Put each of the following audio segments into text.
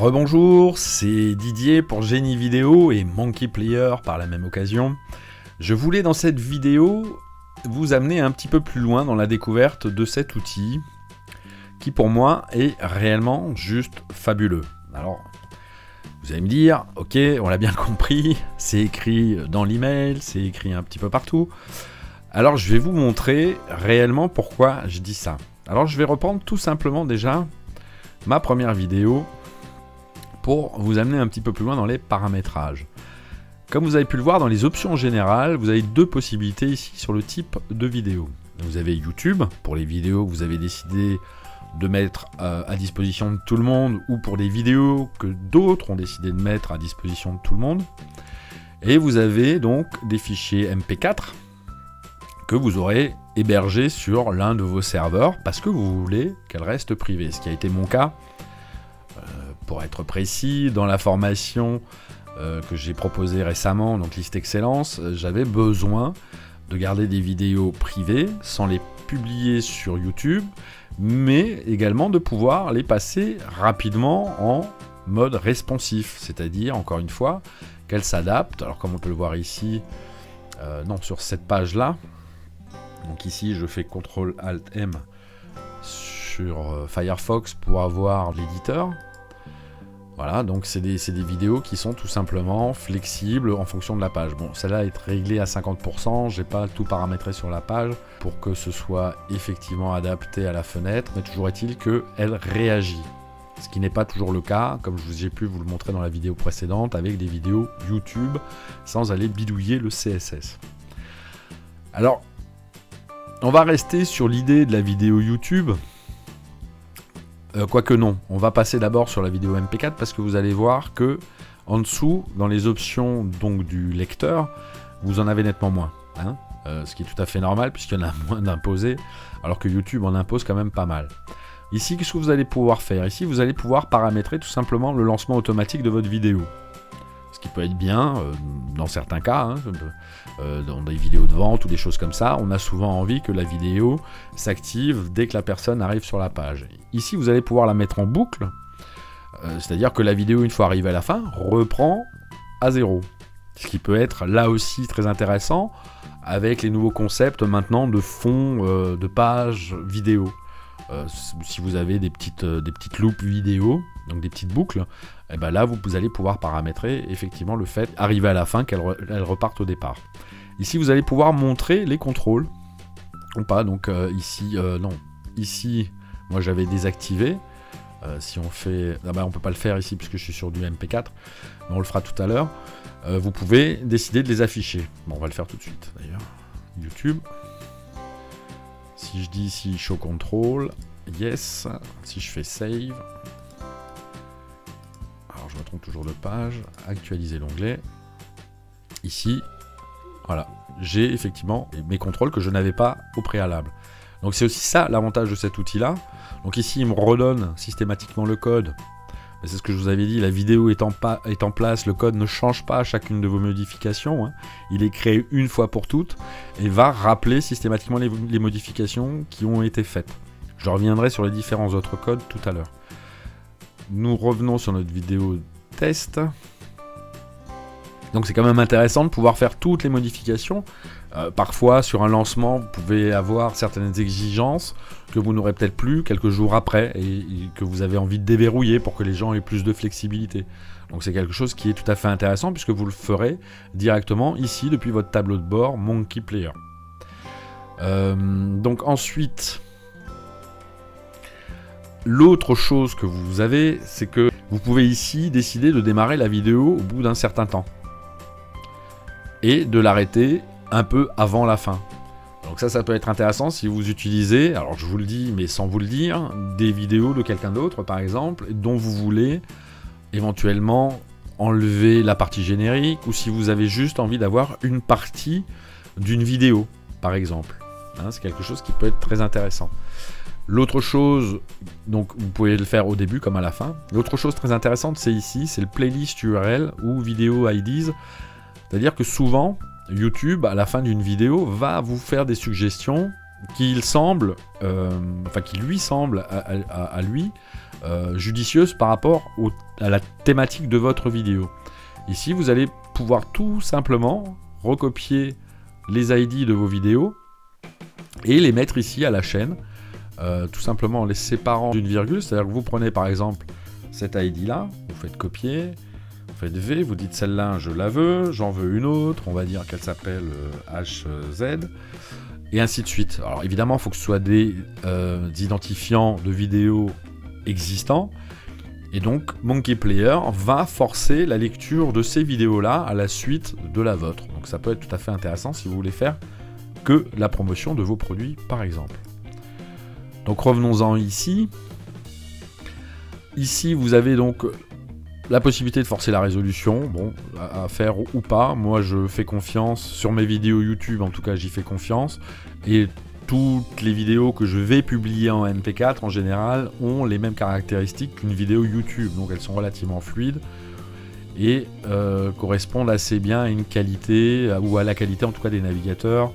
Rebonjour, c'est Didier pour Génie Vidéo et Monkey Player par la même occasion. Je voulais dans cette vidéo vous amener un petit peu plus loin dans la découverte de cet outil qui pour moi est réellement juste fabuleux. Alors, vous allez me dire, ok, on l'a bien compris, c'est écrit dans l'email, c'est écrit un petit peu partout. Alors je vais vous montrer réellement pourquoi je dis ça. Alors je vais reprendre tout simplement déjà ma première vidéo pour vous amener un petit peu plus loin dans les paramétrages. Comme vous avez pu le voir dans les options générales, vous avez deux possibilités ici sur le type de vidéo. Vous avez YouTube, pour les vidéos que vous avez décidé de mettre à disposition de tout le monde, ou pour des vidéos que d'autres ont décidé de mettre à disposition de tout le monde. Et vous avez donc des fichiers MP4 que vous aurez hébergés sur l'un de vos serveurs parce que vous voulez qu'elles restent privées, ce qui a été mon cas. Pour être précis, dans la formation que j'ai proposée récemment, donc Liste Excellence, j'avais besoin de garder des vidéos privées sans les publier sur YouTube, mais également de pouvoir les passer rapidement en mode responsif, c'est-à-dire, encore une fois, qu'elles s'adaptent. Alors comme on peut le voir ici, non, sur cette page-là, donc ici je fais CTRL-ALT-M sur Firefox pour avoir l'éditeur. Voilà, donc c'est des vidéos qui sont tout simplement flexibles en fonction de la page. Bon, celle-là est réglée à 50%, j'ai pas tout paramétré sur la page pour que ce soit effectivement adapté à la fenêtre, mais toujours est-il qu'elle réagit. Ce qui n'est pas toujours le cas, comme j'ai pu vous le montrer dans la vidéo précédente, avec des vidéos YouTube, sans aller bidouiller le CSS. Alors, on va rester sur l'idée de la vidéo YouTube. Quoique non, on va passer d'abord sur la vidéo MP4 parce que vous allez voir que en dessous, dans les options donc du lecteur, vous en avez nettement moins. Hein, ce qui est tout à fait normal puisqu'il y en a moins d'imposés, alors que YouTube en impose quand même pas mal. Ici, qu'est-ce que vous allez pouvoir faire? Ici, vous allez pouvoir paramétrer tout simplement le lancement automatique de votre vidéo. Ce qui peut être bien dans certains cas, hein, dans des vidéos de vente ou des choses comme ça, on a souvent envie que la vidéo s'active dès que la personne arrive sur la page. Ici, vous allez pouvoir la mettre en boucle, c'est-à-dire que la vidéo, une fois arrivée à la fin, reprend à zéro. Ce qui peut être là aussi très intéressant avec les nouveaux concepts maintenant de fond de page vidéo. Si vous avez des petites loupes vidéo, donc des petites boucles, et ben là vous allez pouvoir paramétrer effectivement le fait, arriver à la fin, qu'elle reparte au départ. Ici vous allez pouvoir montrer les contrôles, ou pas, donc ici, non, ici, moi j'avais désactivé, si on fait, ah ben, on peut pas le faire ici puisque je suis sur du MP4, mais on le fera tout à l'heure, vous pouvez décider de les afficher. Bon, on va le faire tout de suite d'ailleurs, YouTube. Si je dis ici Show Control, Yes, si je fais Save, alors je me trompe toujours de page, actualiser l'onglet, ici, voilà, j'ai effectivement mes contrôles que je n'avais pas au préalable. Donc c'est aussi ça l'avantage de cet outil-là. Donc ici il me redonne systématiquement le code. C'est ce que je vous avais dit, la vidéo est en place, le code ne change pas à chacune de vos modifications. Hein. Il est créé une fois pour toutes et va rappeler systématiquement les modifications qui ont été faites. Je reviendrai sur les différents autres codes tout à l'heure. Nous revenons sur notre vidéo test. Donc c'est quand même intéressant de pouvoir faire toutes les modifications. Parfois sur un lancement vous pouvez avoir certaines exigences que vous n'aurez peut-être plus quelques jours après et que vous avez envie de déverrouiller pour que les gens aient plus de flexibilité. Donc c'est quelque chose qui est tout à fait intéressant puisque vous le ferez directement ici depuis votre tableau de bord Monkey Player. Donc ensuite, l'autre chose que vous avez, c'est que vous pouvez ici décider de démarrer la vidéo au bout d'un certain temps et de l'arrêter un peu avant la fin. Donc ça peut être intéressant si vous utilisez, alors je vous le dis mais sans vous le dire, des vidéos de quelqu'un d'autre par exemple, dont vous voulez éventuellement enlever la partie générique, ou si vous avez juste envie d'avoir une partie d'une vidéo par exemple. Hein, c'est quelque chose qui peut être très intéressant. L'autre chose, donc vous pouvez le faire au début comme à la fin. L'autre chose très intéressante c'est ici, c'est le playlist URL ou vidéo IDs. C'est-à-dire que souvent, YouTube, à la fin d'une vidéo, va vous faire des suggestions qui lui semblent à lui judicieuse par rapport à la thématique de votre vidéo. Ici, vous allez pouvoir tout simplement recopier les ID de vos vidéos et les mettre ici à la chaîne, tout simplement en les séparant d'une virgule. C'est-à-dire que vous prenez par exemple cette ID là, vous faites copier, vous faites V, vous dites celle-là je la veux, j'en veux une autre, on va dire qu'elle s'appelle HZ, et ainsi de suite. Alors évidemment, il faut que ce soit des identifiants de vidéos existants, et donc Monkey Player va forcer la lecture de ces vidéos-là à la suite de la vôtre. Donc ça peut être tout à fait intéressant si vous voulez faire que la promotion de vos produits, par exemple. Donc revenons-en ici. Ici, vous avez donc la possibilité de forcer la résolution, bon, à faire ou pas. Moi, je fais confiance sur mes vidéos YouTube, en tout cas, j'y fais confiance. Et toutes les vidéos que je vais publier en MP4, en général, ont les mêmes caractéristiques qu'une vidéo YouTube. Donc, elles sont relativement fluides et correspondent assez bien à une qualité, ou à la qualité, en tout cas, des navigateurs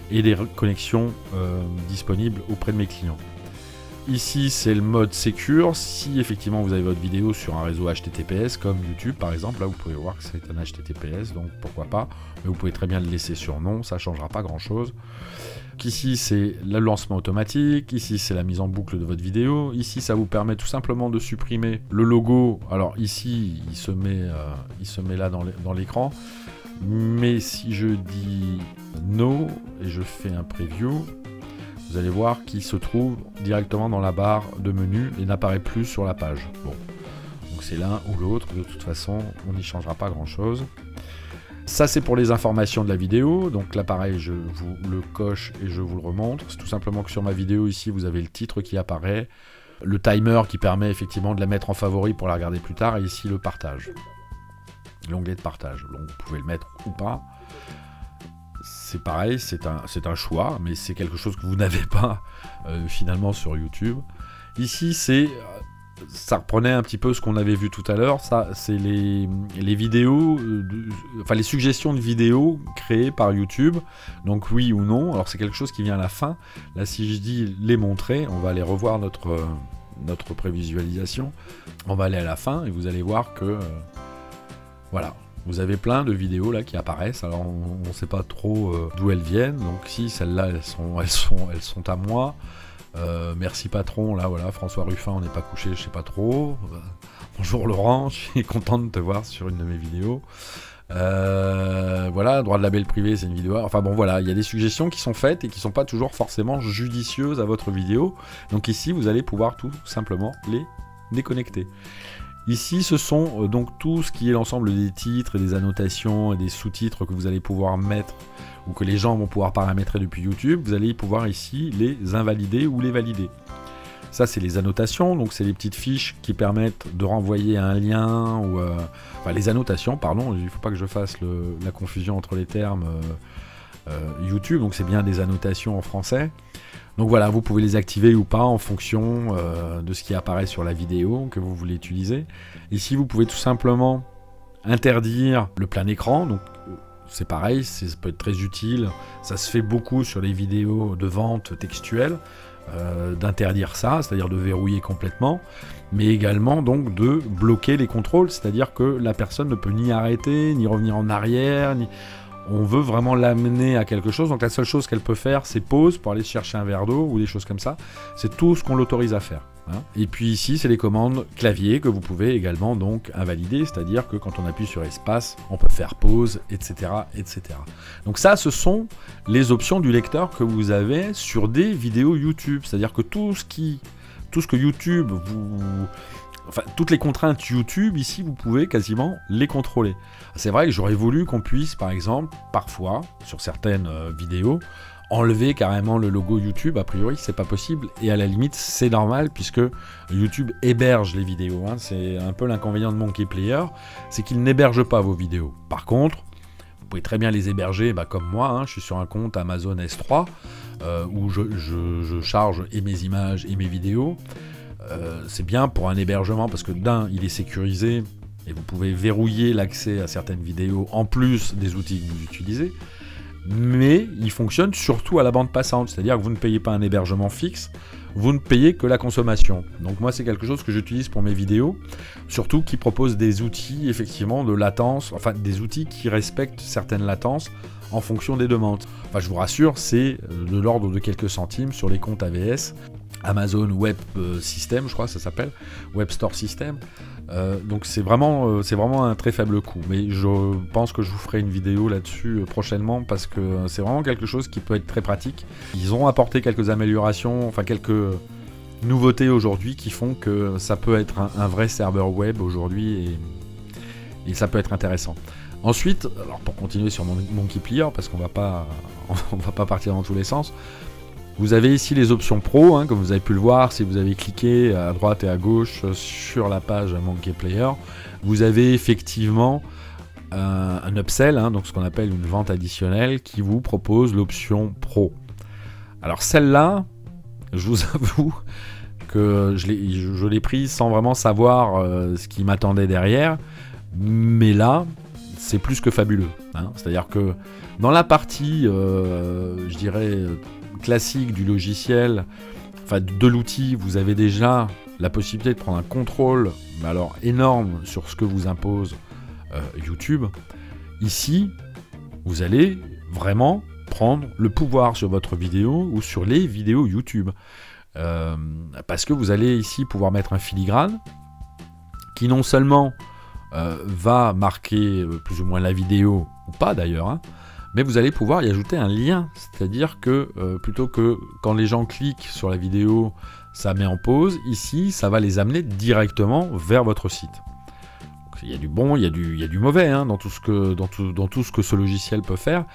et des connexions disponibles auprès de mes clients. Ici, c'est le mode Secure. Si effectivement vous avez votre vidéo sur un réseau HTTPS comme YouTube par exemple, là vous pouvez voir que c'est un HTTPS, donc pourquoi pas. Mais vous pouvez très bien le laisser sur non, ça ne changera pas grand chose. Ici, c'est le lancement automatique. Ici, c'est la mise en boucle de votre vidéo. Ici, ça vous permet tout simplement de supprimer le logo. Alors ici, il se met là dans l'écran. Mais si je dis no et je fais un preview, vous allez voir qu'il se trouve directement dans la barre de menu et n'apparaît plus sur la page. Bon, donc c'est l'un ou l'autre, de toute façon, on n'y changera pas grand chose. Ça, c'est pour les informations de la vidéo. Donc là, pareil, je vous le coche et je vous le remontre. C'est tout simplement que sur ma vidéo, ici, vous avez le titre qui apparaît, le timer qui permet effectivement de la mettre en favori pour la regarder plus tard, et ici, le partage. L'onglet de partage. Donc vous pouvez le mettre ou pas. C'est pareil, c'est un choix, mais c'est quelque chose que vous n'avez pas finalement sur YouTube. Ici, ça reprenait un petit peu ce qu'on avait vu tout à l'heure. Ça, c'est les vidéos, enfin les suggestions de vidéos créées par YouTube. Donc oui ou non. Alors c'est quelque chose qui vient à la fin. Là, si je dis les montrer, on va aller revoir notre prévisualisation. On va aller à la fin et vous allez voir que voilà. Vous avez plein de vidéos là qui apparaissent, alors on ne sait pas trop d'où elles viennent, donc si celles-là elles sont à moi. Merci patron, là voilà, François Ruffin, on n'est pas couché, je sais pas trop. Bonjour Laurent, je suis content de te voir sur une de mes vidéos. Voilà, droit de label privé, c'est une vidéo. Enfin bon voilà, il y a des suggestions qui sont faites et qui ne sont pas toujours forcément judicieuses à votre vidéo. Donc ici, vous allez pouvoir tout simplement les déconnecter. Ici, ce sont donc tout ce qui est l'ensemble des titres et des annotations et des sous-titres que vous allez pouvoir mettre ou que les gens vont pouvoir paramétrer depuis YouTube. Vous allez pouvoir ici les invalider ou les valider. Ça, c'est les annotations, donc c'est les petites fiches qui permettent de renvoyer à un lien ou enfin, les annotations, pardon, il ne faut pas que je fasse la confusion entre les termes YouTube, donc c'est bien des annotations en français. Donc voilà, vous pouvez les activer ou pas en fonction de ce qui apparaît sur la vidéo que vous voulez utiliser. Ici, vous pouvez tout simplement interdire le plein écran. Donc c'est pareil, ça peut être très utile. Ça se fait beaucoup sur les vidéos de vente textuelle, d'interdire ça, c'est-à-dire de verrouiller complètement, mais également donc de bloquer les contrôles, c'est-à-dire que la personne ne peut ni arrêter, ni revenir en arrière, ni... On veut vraiment l'amener à quelque chose, donc la seule chose qu'elle peut faire, c'est pause pour aller chercher un verre d'eau ou des choses comme ça. C'est tout ce qu'on l'autorise à faire. Hein. Et puis ici, c'est les commandes clavier que vous pouvez également donc invalider, c'est-à-dire que quand on appuie sur espace, on peut faire pause, etc., etc. Donc ça, ce sont les options du lecteur que vous avez sur des vidéos YouTube, c'est-à-dire que tout ce que YouTube vous... Enfin, toutes les contraintes YouTube, ici, vous pouvez quasiment les contrôler. C'est vrai que j'aurais voulu qu'on puisse, par exemple, parfois, sur certaines vidéos, enlever carrément le logo YouTube. A priori, c'est pas possible. Et à la limite, c'est normal, puisque YouTube héberge les vidéos. Hein. C'est un peu l'inconvénient de Monkey Player, c'est qu'il n'héberge pas vos vidéos. Par contre, vous pouvez très bien les héberger, comme moi. Hein. Je suis sur un compte Amazon S3, où je charge et mes images et mes vidéos. C'est bien pour un hébergement parce que d'un, il est sécurisé et vous pouvez verrouiller l'accès à certaines vidéos en plus des outils que vous utilisez, mais il fonctionne surtout à la bande passante, c'est-à-dire que vous ne payez pas un hébergement fixe, vous ne payez que la consommation. Donc moi c'est quelque chose que j'utilise pour mes vidéos, surtout qui propose des outils effectivement de latence, enfin des outils qui respectent certaines latences en fonction des demandes. Enfin je vous rassure, c'est de l'ordre de quelques centimes sur les comptes AWS, Amazon Web System je crois que ça s'appelle, Web Store System. Donc c'est vraiment un très faible coût, mais je pense que je vous ferai une vidéo là-dessus prochainement parce que c'est vraiment quelque chose qui peut être très pratique. Ils ont apporté quelques améliorations, enfin quelques nouveautés aujourd'hui qui font que ça peut être un vrai serveur web aujourd'hui et ça peut être intéressant. Ensuite, alors pour continuer sur Monkey Player, parce qu'on va pas partir dans tous les sens, vous avez ici les options pro, comme vous avez pu le voir, si vous avez cliqué à droite et à gauche sur la page Monkey Player, vous avez effectivement un upsell, donc ce qu'on appelle une vente additionnelle, qui vous propose l'option pro. Alors celle-là, je vous avoue que je l'ai prise sans vraiment savoir ce qui m'attendait derrière, mais là, c'est plus que fabuleux. C'est-à-dire que dans la partie, je dirais, classique du logiciel, enfin de l'outil, vous avez déjà la possibilité de prendre un contrôle, mais alors énorme sur ce que vous impose YouTube. Ici, vous allez vraiment prendre le pouvoir sur votre vidéo ou sur les vidéos YouTube. Parce que vous allez ici pouvoir mettre un filigrane qui non seulement va marquer plus ou moins la vidéo, ou pas d'ailleurs, mais vous allez pouvoir y ajouter un lien, c'est-à-dire que plutôt que quand les gens cliquent sur la vidéo, ça met en pause, ici ça va les amener directement vers votre site. Donc, il y a du bon, il y a du mauvais dans tout ce que ce logiciel peut faire,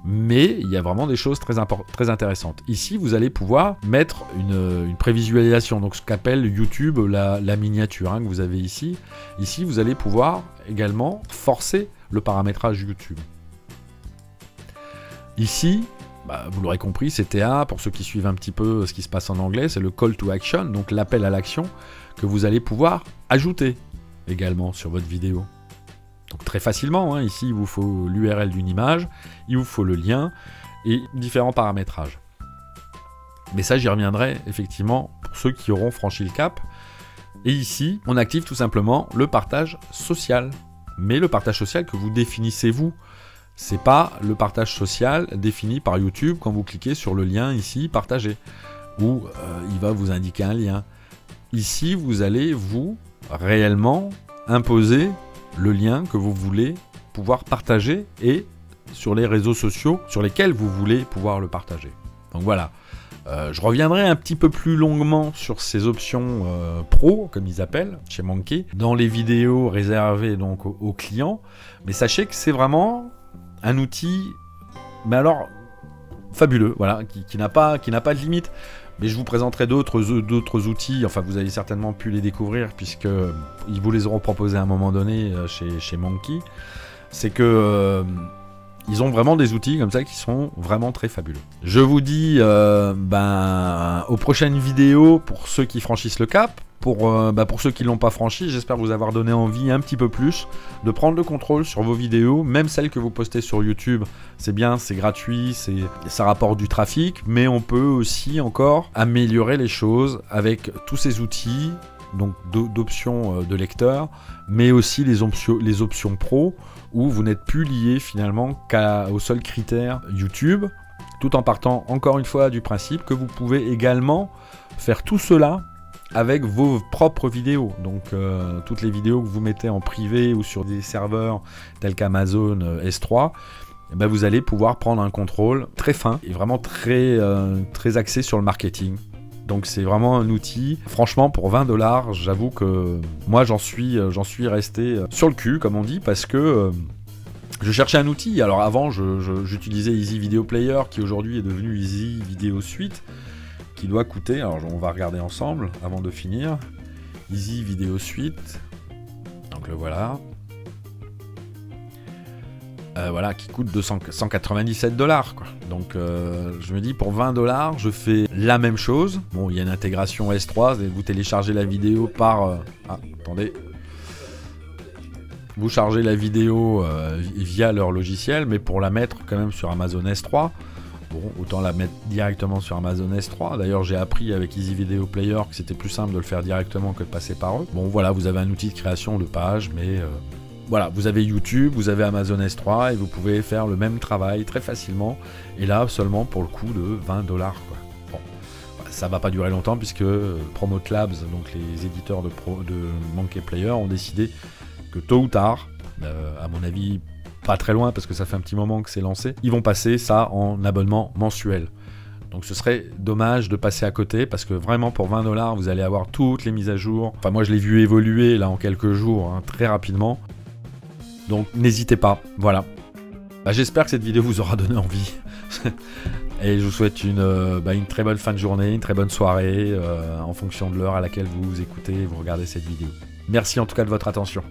mais il y a vraiment des choses très intéressantes. Ici vous allez pouvoir mettre une prévisualisation, donc ce qu'appelle YouTube la miniature que vous avez ici. Ici vous allez pouvoir également forcer le paramétrage YouTube. Ici, vous l'aurez compris, c'est TA, pour ceux qui suivent un petit peu ce qui se passe en anglais, c'est le call to action, donc l'appel à l'action que vous allez pouvoir ajouter également sur votre vidéo. Donc très facilement, ici il vous faut l'URL d'une image, il vous faut le lien et différents paramétrages. Mais ça j'y reviendrai effectivement pour ceux qui auront franchi le cap. Et ici, on active tout simplement le partage social. Mais le partage social que vous définissez vous. C'est pas le partage social défini par YouTube quand vous cliquez sur le lien ici, partager, où il va vous indiquer un lien. Ici, vous allez vous réellement imposer le lien que vous voulez pouvoir partager et sur les réseaux sociaux sur lesquels vous voulez pouvoir le partager. Donc voilà, je reviendrai un petit peu plus longuement sur ces options pro, comme ils appellent, chez Monkey, dans les vidéos réservées donc aux clients, mais sachez que c'est vraiment un outil, mais alors fabuleux, voilà, qui n'a pas de limite. Mais je vous présenterai d'autres outils, enfin vous avez certainement pu les découvrir puisque ils vous les auront proposés à un moment donné chez Monkey. C'est que ils ont vraiment des outils comme ça qui sont vraiment très fabuleux. Je vous dis aux prochaines vidéos pour ceux qui franchissent le cap. Pour ceux qui ne l'ont pas franchi, j'espère vous avoir donné envie un petit peu plus de prendre le contrôle sur vos vidéos, même celles que vous postez sur YouTube. C'est bien, c'est gratuit, ça rapporte du trafic, mais on peut aussi encore améliorer les choses avec tous ces outils, donc d'options de lecteur, mais aussi les options pro, où vous n'êtes plus lié finalement qu'au seul critère YouTube, tout en partant encore une fois du principe que vous pouvez également faire tout cela avec vos propres vidéos, donc toutes les vidéos que vous mettez en privé ou sur des serveurs tels qu'Amazon S3, vous allez pouvoir prendre un contrôle très fin et vraiment très axé sur le marketing. Donc c'est vraiment un outil, franchement pour 20 $, j'avoue que moi j'en suis resté sur le cul comme on dit, parce que je cherchais un outil. Alors avant j'utilisais Easy Video Player qui aujourd'hui est devenu Easy Video Suite, qui doit coûter, alors on va regarder ensemble avant de finir, Easy Video Suite, donc le voilà, qui coûte 197 $, quoi. Donc je me dis pour 20 $, je fais la même chose. Bon, il y a une intégration S3, vous téléchargez la vidéo par... attendez. Vous chargez la vidéo via leur logiciel, mais pour la mettre quand même sur Amazon S3, Bon, autant la mettre directement sur Amazon S3. D'ailleurs, j'ai appris avec Easy Video Player que c'était plus simple de le faire directement que de passer par eux. Bon, voilà, vous avez un outil de création de page, mais voilà, vous avez YouTube, vous avez Amazon S3 et vous pouvez faire le même travail très facilement. Et là, seulement pour le coût de 20 $, quoi. Bon, ça va pas durer longtemps puisque Promote Labs, donc les éditeurs de Monkey Player, ont décidé que tôt ou tard, à mon avis, pas très loin parce que ça fait un petit moment que c'est lancé, ils vont passer ça en abonnement mensuel. Donc ce serait dommage de passer à côté parce que vraiment pour 20 $, vous allez avoir toutes les mises à jour. Enfin moi je l'ai vu évoluer là en quelques jours, hein, très rapidement. Donc n'hésitez pas, voilà. Bah, j'espère que cette vidéo vous aura donné envie. Et je vous souhaite une très bonne fin de journée, une très bonne soirée, en fonction de l'heure à laquelle vous écoutez et vous regardez cette vidéo. Merci en tout cas de votre attention.